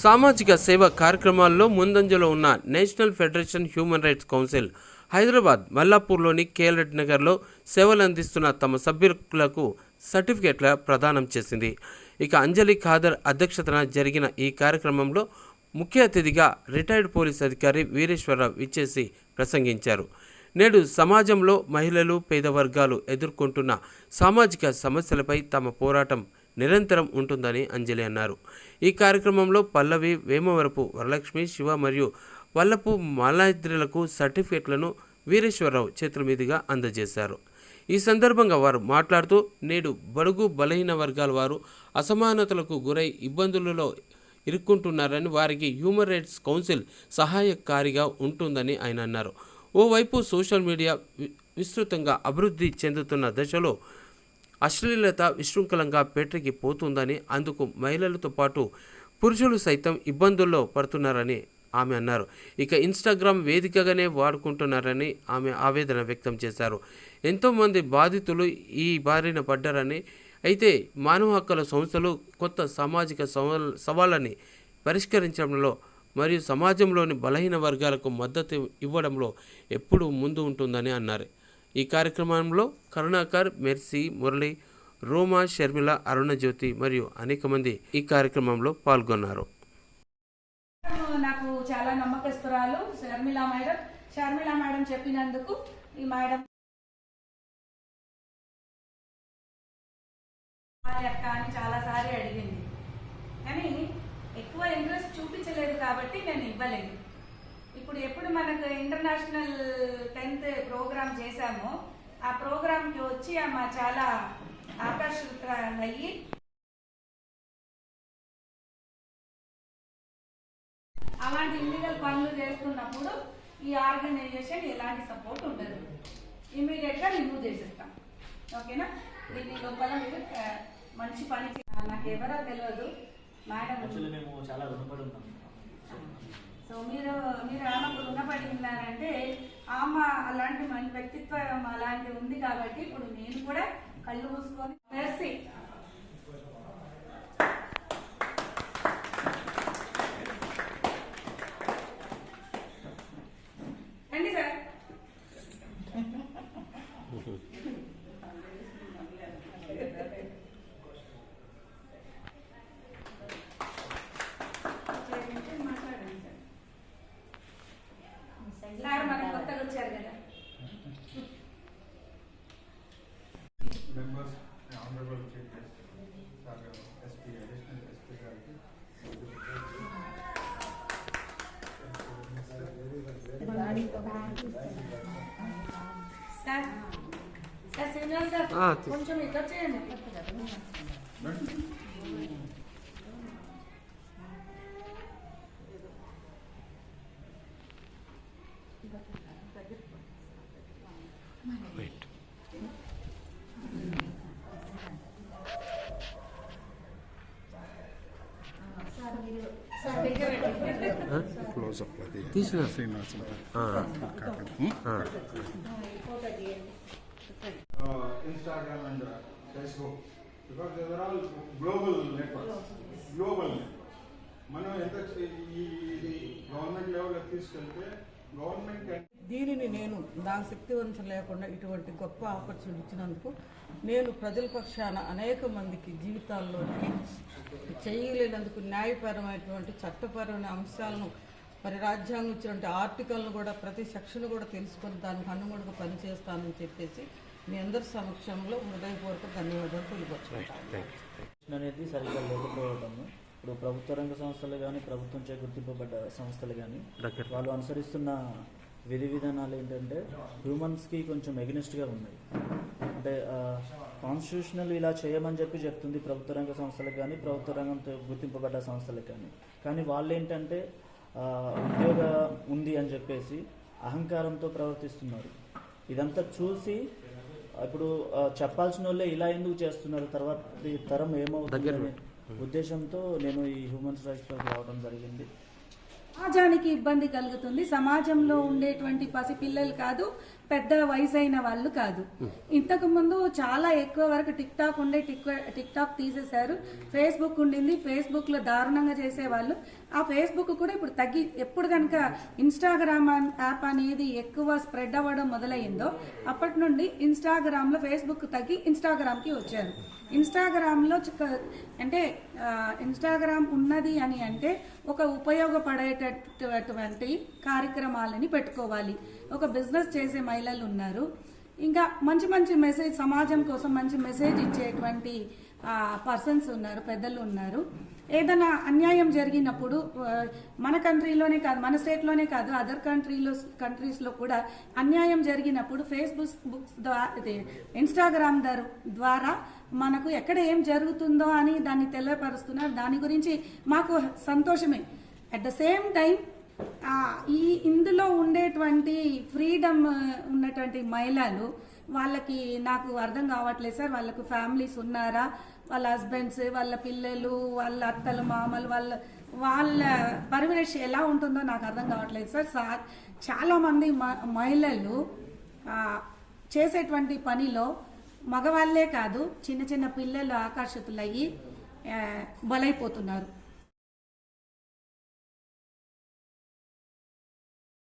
సామాజిక సేవ కార్యక్రమాల్లో ముందంజలో ఉన్న national federation human rights council Hyderabad మల్లాపూర్లోని కేఎల్ నగర్లో సేవలు అందిస్తున్న తమ సభ్యులకు సర్టిఫికెట్ల ప్రదానం చేసింది. ఇక అంజలి ఖాదర్ అధ్యక్షతన జరిగిన ఈ కార్యక్రమంలో ముఖ్య అతిథిగా రిటైర్డ్ పోలీస్ అధికారి వీరేశ్వరరావు ఇచ్చేసి ప్రసంగించారు. నేడు సమాజంలో మహిళలు, పేద వర్గాలు ఎదుర్కొంటున్న సామాజిక సమస్యలపై తమ పోరాటం నిరంతరం ఉంటుందని అంజలి అన్నారు. ఈ కార్యక్రమంలో పల్లవి, వేమవరపు వరలక్ష్మి, శివ మరియు వల్లపు మాలాద్రులకు సర్టిఫికెట్లను వీరేశ్వరరావు చేతుల మీదుగా అందజేశారు. ఈ సందర్భంగా వారు మాట్లాడుతూ నేడు బడుగు బలహీన వర్గాల వారు అసమానతలకు గురై ఇబ్బందులలో ఇరుక్కుంటున్నారని, వారికి హ్యూమన్ రైట్స్ కౌన్సిల్ సహాయకారిగా ఉంటుందని ఆయన అన్నారు. ఓవైపు సోషల్ మీడియా విస్తృతంగా అభివృద్ధి చెందుతున్న దశలో అశ్లీలత విశృంఖలంగా పేటకి పోతుందని, అందుకు మహిళలతో పాటు పురుషులు సైతం ఇబ్బందుల్లో పడుతున్నారని ఆమె అన్నారు. ఇక ఇన్స్టాగ్రామ్ వేదికగానే వాడుకుంటున్నారని ఆమె ఆవేదన వ్యక్తం చేశారు. ఎంతోమంది బాధితులు ఈ బారిన పడ్డారని, అయితే మానవ హక్కుల సంస్థలు కొత్త సామాజిక సవాళ్ళని పరిష్కరించడంలో మరియు సమాజంలోని బలహీన వర్గాలకు మద్దతు ఇవ్వడంలో ఎప్పుడూ ముందు ఉంటుందని అన్నారు. ఈ కార్యక్రమంలో కరుణాకర్, మెర్సీ, మురళి, రోమా, షర్మిల, అరుణజ్యోతి మరియు అనేక మంది ఈ కార్యక్రమంలో పాల్గొన్నారు. నాకు చాలా నమ్మకస్తురాలు షర్మిల మేడం చెప్పినందుకు ఈ మేడం అక్క అని చాలాసారి అడిగింది, కానీ ఎక్కువ ఇంట్రెస్ట్ చూపించలేదు కాబట్టి నేను ఇవ్వలేదు. ఇప్పుడు ఎప్పుడు మనకు ఇంటర్నేషనల్ 10th ప్రోగ్రామ్ చేశామో ఆ ప్రోగ్రామ్కి వచ్చి ఆమె చాలా ఆకర్షితులయ్యి అలాంటి ఇల్లీగల్ పనులు చేస్తున్నప్పుడు ఈ ఆర్గనైజేషన్ ఎలాంటి సపోర్ట్ ఉండదు, ఇమీడియట్గా రిమూవ్ చేసేస్తాం. ఓకేనా? దీని లోపల మీరు మంచి పని చేయాలి. నాకు ఎవరో తెలియదు మేడం, చాలా రుణపడి ఉన్నాం. సో మీరు ఆమెకు రుణపడి ఉన్నారంటే ఆమె అలాంటి మన వ్యక్తిత్వం అలాంటి ఉంది కాబట్టి ఇప్పుడు నేను కూడా కళ్ళు మూసుకొని మెర్సీ రండి సార్. సార్ మనకు కొత్తగా వచ్చారు కదా. Members, Honorable Chief Guest, SP, Additional SP గారికి సార్ శ్రీనివాస్ సార్ కొంచెం ఇక్కడ చేయండి. Instagram and Facebook, because they are all global networks. మనం ఎంత ఇది గవర్నమెంట్ లెవెల్లో తీసుకెళ్తే గవర్నమెంట్ దీనిని నేను నా శక్తి వంచన లేకుండా ఇటువంటి గొప్ప ఆపర్చునిటీ ఇచ్చినందుకు నేను ప్రజల పక్షాన అనేక మందికి జీవితాల్లోకి చేయలేనందుకు న్యాయపరమైనటువంటి చట్టపరమైన అంశాలను మరి రాజ్యాంగం ఇచ్చినటువంటి ఆర్టికల్ను కూడా ప్రతి సెక్షన్ కూడా తెలుసుకొని దానికి అనుగుణంగా పనిచేస్తానని చెప్పేసి మీ అందరి సమక్షంలో హృదయపూర్వక ధన్యవాదాలు తెలియపరుచుకుంటాను. అనేది సరిగ్గా లేకపోవడము, ఇప్పుడు ప్రభుత్వ రంగ సంస్థలు కానీ, ప్రభుత్వంచే గుర్తింపబడ్డ సంస్థలు కానీ వాళ్ళు అనుసరిస్తున్న విధి విధానాలు ఏంటంటే హ్యూమన్స్కి కొంచెం ఎగనిస్ట్గా ఉన్నాయి. అంటే కాన్స్టిట్యూషనల్ ఇలా చేయమని చెప్తుంది ప్రభుత్వ రంగ సంస్థలకు కానీ, ప్రభుత్వ రంగంతో గుర్తింపబడ్డ సంస్థలకు కానీ వాళ్ళు ఏంటంటే ఉద్యోగ ఉంది అని చెప్పేసి అహంకారంతో ప్రవర్తిస్తున్నారు. ఇదంతా చూసి ఇప్పుడు చెప్పాల్సిన వాళ్ళే ఇలా ఎందుకు చేస్తున్నారు, తర్వాత తరం ఏమవుతుంది అనే ఉద్దేశంతో నేను ఈ హ్యూమన్ రైట్స్లోకి రావడం జరిగింది. సమాజానికి ఇబ్బంది కలుగుతుంది. సమాజంలో ఉండేటువంటి పసిపిల్లలు కాదు, పెద్ద వయసు అయిన వాళ్ళు కాదు. ఇంతకు ముందు చాలా ఎక్కువ వరకు టిక్ టాక్ ఉండే, టిక్ టాక్ తీసేశారు. ఫేస్బుక్ ఉండింది, ఫేస్బుక్ లో దారుణంగా చేసేవాళ్ళు. ఆ ఫేస్బుక్ కూడా ఇప్పుడు తగ్గి, ఎప్పుడు కనుక ఇన్స్టాగ్రామ్ యాప్ అనేది ఎక్కువ స్ప్రెడ్ అవ్వడం మొదలైందో అప్పటి నుండి ఇన్స్టాగ్రామ్ లో ఫేస్బుక్ తగ్గి ఇన్స్టాగ్రామ్ కి వచ్చారు. ఇన్స్టాగ్రామ్లో అంటే ఇన్స్టాగ్రామ్ ఉన్నది అని అంటే ఒక ఉపయోగపడేటటువంటి కార్యక్రమాలని పెట్టుకోవాలి. ఒక బిజినెస్ చేసే మహిళలు ఉన్నారు, ఇంకా మంచి మంచి మెసేజ్, సమాజం కోసం మంచి మెసేజ్ ఇచ్చేటువంటి పర్సన్స్ ఉన్నారు, పెద్దలు ఉన్నారు. ఏదైనా అన్యాయం జరిగినప్పుడు మన కంట్రీలోనే కాదు, మన స్టేట్లోనే కాదు, అదర్ కంట్రీస్లో కూడా అన్యాయం జరిగినప్పుడు ఫేస్బుక్ ఇన్స్టాగ్రామ్ ద్వారా మనకు ఎక్కడ ఏం జరుగుతుందో అని దాన్ని తెలియపరుస్తున్నారు. దాని గురించి మాకు సంతోషమే. అట్ ద సేమ్ టైం ఇందులో ఉండేటువంటి ఫ్రీడమ్ ఉన్నటువంటి మహిళలు, వాళ్ళకి నాకు అర్థం కావట్లేదు సార్, వాళ్ళకు ఫ్యామిలీస్ ఉన్నారా, వాళ్ళ హస్బెండ్స్, వాళ్ళ పిల్లలు, వాళ్ళ అత్తలు, మామలు, వాళ్ళ పరివేష్ ఎలా ఉంటుందో నాకు అర్థం కావట్లేదు సార్. చాలామంది మహిళలు చేసేటువంటి పనిలో మగవాళ్ళే కాదు, చిన్న చిన్న పిల్లలు ఆకర్షితులయ్యి బలైపోతున్నారు.